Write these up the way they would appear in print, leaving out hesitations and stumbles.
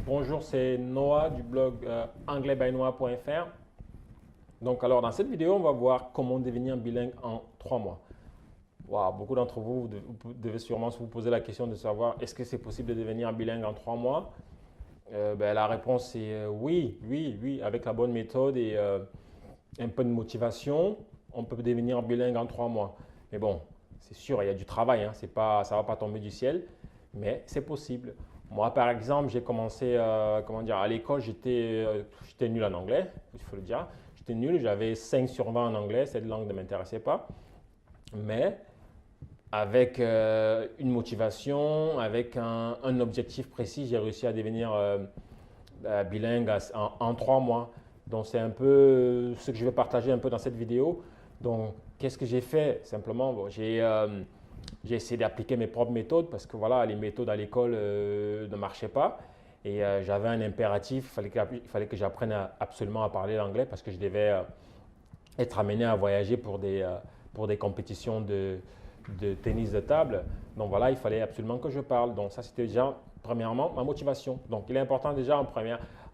Bonjour, c'est Noah du blog anglais-by-noah.fr. Donc alors dans cette vidéo, on va voir comment devenir bilingue en 3 mois. Wow, beaucoup d'entre vous, vous devez sûrement vous poser la question de savoir est-ce que c'est possible de devenir bilingue en 3 mois? La réponse est oui, oui, oui. Avec la bonne méthode et un peu de motivation, on peut devenir bilingue en 3 mois. Mais bon, c'est sûr, il y a du travail, hein, c'est pas, ça ne va pas tomber du ciel, mais c'est possible. Moi, par exemple, j'ai commencé, comment dire, à l'école, j'étais nul en anglais, il faut le dire. J'étais nul, j'avais 5 sur 20 en anglais, cette langue ne m'intéressait pas. Mais avec une motivation, avec un objectif précis, j'ai réussi à devenir bilingue en 3 mois. Donc c'est un peu ce que je vais partager un peu dans cette vidéo. Donc qu'est-ce que j'ai fait? Simplement, bon, j'ai essayé d'appliquer mes propres méthodes parce que voilà, les méthodes à l'école ne marchaient pas. Et j'avais un impératif, il fallait que j'apprenne absolument à parler l'anglais parce que je devais être amené à voyager pour des compétitions de tennis de table. Donc voilà, il fallait absolument que je parle. Donc ça, c'était déjà, premièrement, ma motivation. Donc il est important déjà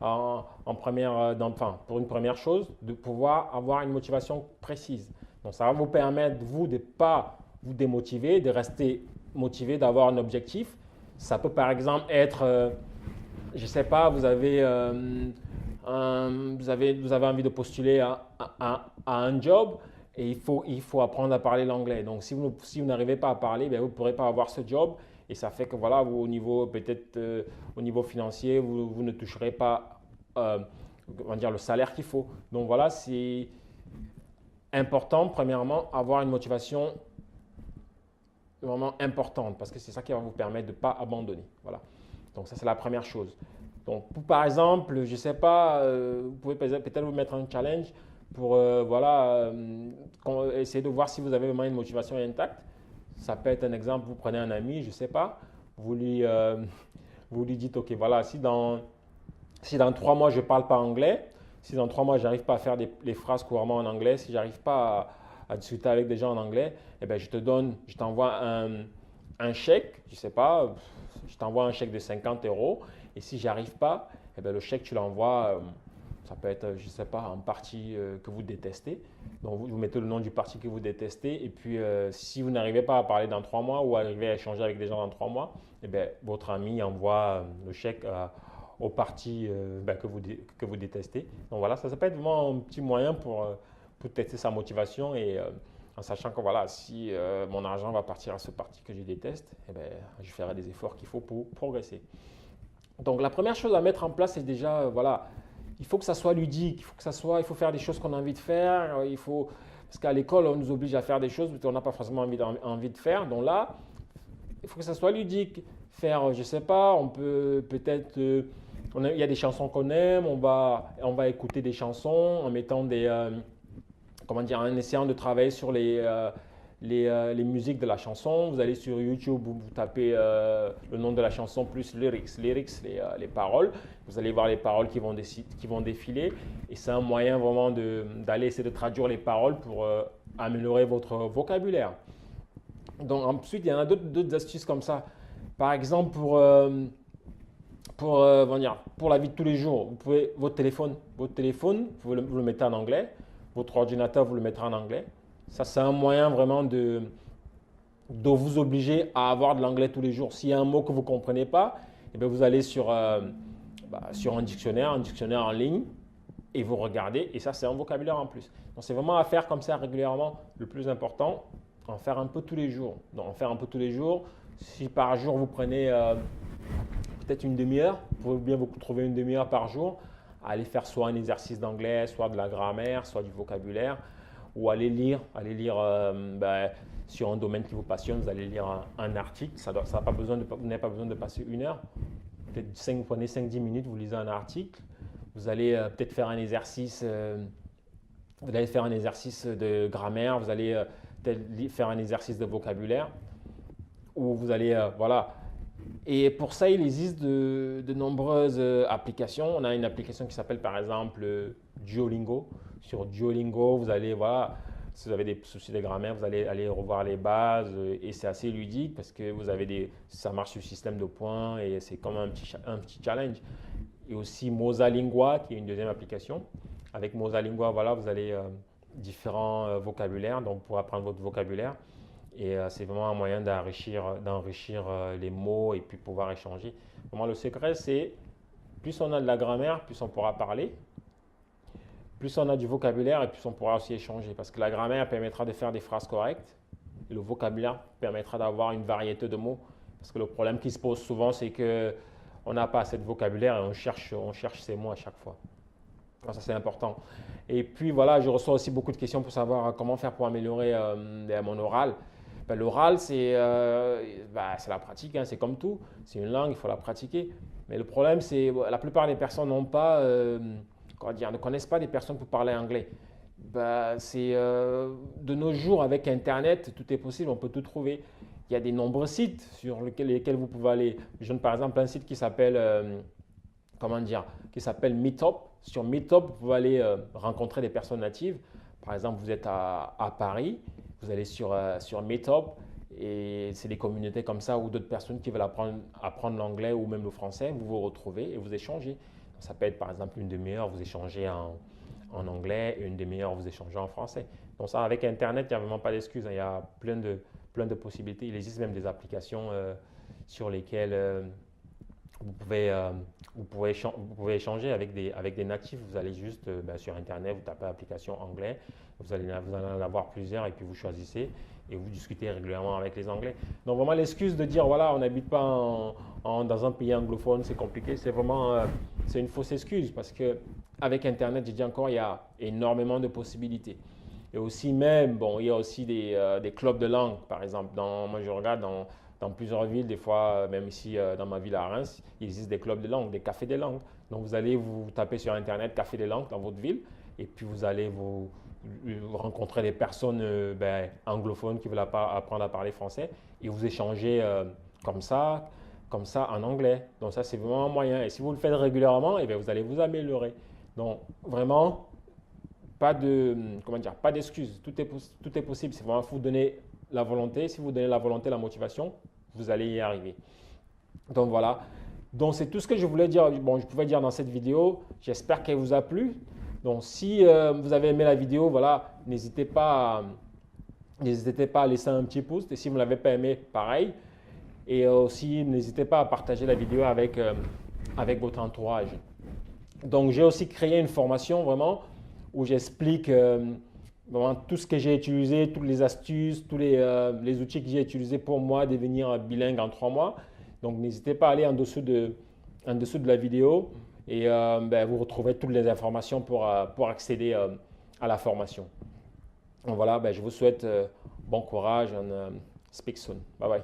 enfin, pour une première chose, de pouvoir avoir une motivation précise. Donc ça va vous permettre, vous, de ne pas vous démotiver, de rester motivé, d'avoir un objectif. Ça peut par exemple être, je ne sais pas, vous avez envie de postuler à un job et il faut apprendre à parler l'anglais. Donc, si vous n'arrivez pas à parler, ben, vous ne pourrez pas avoir ce job. Et ça fait que, voilà, vous, au niveau, peut-être au niveau financier, vous ne toucherez pas on va dire, le salaire qu'il faut. Donc, voilà, c'est important, premièrement, avoir une motivation vraiment importante parce que c'est ça qui va vous permettre de ne pas abandonner. Voilà. Donc, ça, c'est la première chose. Donc, par exemple, je ne sais pas, vous pouvez peut-être vous mettre un challenge pour voilà, essayer de voir si vous avez vraiment une motivation intacte. Ça peut être un exemple, vous prenez un ami, je ne sais pas, vous lui, vous lui dites, OK, voilà, si dans 3 mois je ne parle pas anglais, si dans 3 mois je n'arrive pas à faire les phrases couramment en anglais, si j'arrive pas à discuter avec des gens en anglais, eh bien, je t'envoie un chèque, je ne sais pas, je t'envoie un chèque de 50 euros. Et si j'arrive pas, eh bien, le chèque, tu l'envoies, ça peut être, je ne sais pas, un parti que vous détestez. Donc, vous mettez le nom du parti que vous détestez. Et puis, si vous n'arrivez pas à parler dans 3 mois ou à arriver à échanger avec des gens dans 3 mois, eh bien, votre ami envoie le chèque au parti que vous détestez. Donc, voilà, ça peut être vraiment un petit moyen pour tester sa motivation et en sachant que voilà, si mon argent va partir à ce parti que je déteste, eh bien, je ferai des efforts qu'il faut pour progresser. Donc la première chose à mettre en place, c'est déjà, voilà, il faut que ça soit ludique, il faut faire des choses qu'on a envie de faire, parce qu'à l'école, on nous oblige à faire des choses qu'on n'a pas forcément envie de faire. Donc là, il faut que ça soit ludique. Faire, je ne sais pas, on peut peut-être, il y a des chansons qu'on aime, on va écouter des chansons en mettant comment dire, en essayant de travailler sur les musiques de la chanson. Vous allez sur YouTube, vous tapez le nom de la chanson plus lyrics, les paroles. Vous allez voir les paroles qui vont défiler. Et c'est un moyen vraiment d'aller essayer de traduire les paroles pour améliorer votre vocabulaire. Donc ensuite, il y en a d'autres astuces comme ça. Par exemple, pour la vie de tous les jours, votre téléphone, vous le mettez en anglais. Votre ordinateur, vous le mettrez en anglais. Ça, c'est un moyen vraiment de vous obliger à avoir de l'anglais tous les jours. S'il y a un mot que vous ne comprenez pas, eh bien vous allez sur un dictionnaire en ligne, et vous regardez, et ça, c'est un vocabulaire en plus. Donc, c'est vraiment à faire comme ça régulièrement. Le plus important, en faire un peu tous les jours. Donc, en faire un peu tous les jours. Si par jour, vous prenez peut-être une demi-heure, vous pouvez bien vous trouver une demi-heure par jour, aller faire soit un exercice d'anglais, soit de la grammaire, soit du vocabulaire, ou aller lire sur un domaine qui vous passionne, vous allez lire un article. Vous n'avez pas besoin de passer une heure. Peut-être vous prenez 5-10 minutes, vous lisez un article. Vous allez peut-être faire un exercice, vous allez faire un exercice de grammaire, vous allez peut-être faire un exercice de vocabulaire, ou vous allez, voilà. Et pour ça, il existe de nombreuses applications. On a une application qui s'appelle par exemple Duolingo. Sur Duolingo, vous allez, voilà, si vous avez des soucis de grammaire, vous allez aller revoir les bases et c'est assez ludique parce que ça marche sur le système de points et c'est comme un petit challenge. et aussi Mosalingua, qui est une deuxième application. Avec Mosalingua, voilà, vous avez différents vocabulaires, donc pour apprendre votre vocabulaire. Et c'est vraiment un moyen d'enrichir les mots et puis pouvoir échanger. Vraiment, le secret, c'est plus on a de la grammaire, plus on pourra parler. Plus on a du vocabulaire et plus on pourra aussi échanger. Parce que la grammaire permettra de faire des phrases correctes et le vocabulaire permettra d'avoir une variété de mots. Parce que le problème qui se pose souvent, c'est qu'on n'a pas assez de vocabulaire et on cherche ces mots à chaque fois. Alors ça, c'est important. Et puis voilà, je reçois aussi beaucoup de questions pour savoir comment faire pour améliorer mon oral. Ben, l'oral, c'est la pratique, hein, c'est comme tout. C'est une langue, il faut la pratiquer. Mais le problème, c'est que la plupart des personnes n'ont pas, ne connaissent pas des personnes pour parler anglais. Ben, de nos jours, avec Internet, tout est possible, on peut tout trouver. Il y a des nombreux sites sur lesquels vous pouvez aller. Je donne par exemple un site qui s'appelle qui s'appelle Meetup. Sur Meetup, vous pouvez aller rencontrer des personnes natives. Par exemple, vous êtes à Paris, vous allez sur Meetup et c'est des communautés comme ça où d'autres personnes qui veulent apprendre l'anglais ou même le français, vous vous retrouvez et vous échangez. Ça peut être par exemple une demi-heure, vous échangez en anglais et une demi-heure, vous échangez en français. Donc ça, avec Internet, il n'y a vraiment pas d'excuses, hein. Il y a plein de possibilités. Il existe même des applications sur lesquelles vous pouvez échanger avec des natifs. Vous allez juste sur Internet, vous tapez application anglais, vous allez en avoir plusieurs et puis vous choisissez et vous discutez régulièrement avec les Anglais. Donc vraiment l'excuse de dire voilà, on n'habite pas dans un pays anglophone, c'est compliqué, c'est une fausse excuse parce que avec Internet, j'ai dit encore, il y a énormément de possibilités. Et aussi même, bon, il y a aussi des clubs de langue, par exemple. Moi, je regarde dans plusieurs villes, des fois, même ici dans ma ville à Reims, il existe des clubs de langue, des cafés des langues. Donc vous allez vous taper sur Internet café des langues dans votre ville et puis vous allez vous rencontrer des personnes anglophones qui veulent apprendre à parler français et vous échangez comme ça en anglais. Donc ça, c'est vraiment un moyen. Et si vous le faites régulièrement, vous allez vous améliorer. Donc vraiment, pas d'excuses. Tout est possible. C'est vraiment vous donner la volonté. Si vous donnez la volonté, la motivation, vous allez y arriver. Donc voilà. Donc c'est tout ce que je voulais dire. Bon, je pouvais dire dans cette vidéo. J'espère qu'elle vous a plu. Donc si vous avez aimé la vidéo, voilà, n'hésitez pas à laisser un petit pouce. Et si vous ne l'avez pas aimé, pareil. Et aussi, n'hésitez pas à partager la vidéo avec votre entourage. Donc j'ai aussi créé une formation vraiment où j'explique vraiment tout ce que j'ai utilisé, toutes les astuces, tous les outils que j'ai utilisés pour moi devenir bilingue en 3 mois. Donc n'hésitez pas à aller en dessous de la vidéo et vous retrouvez toutes les informations pour accéder à la formation. Donc voilà, je vous souhaite bon courage and speak soon. Bye bye.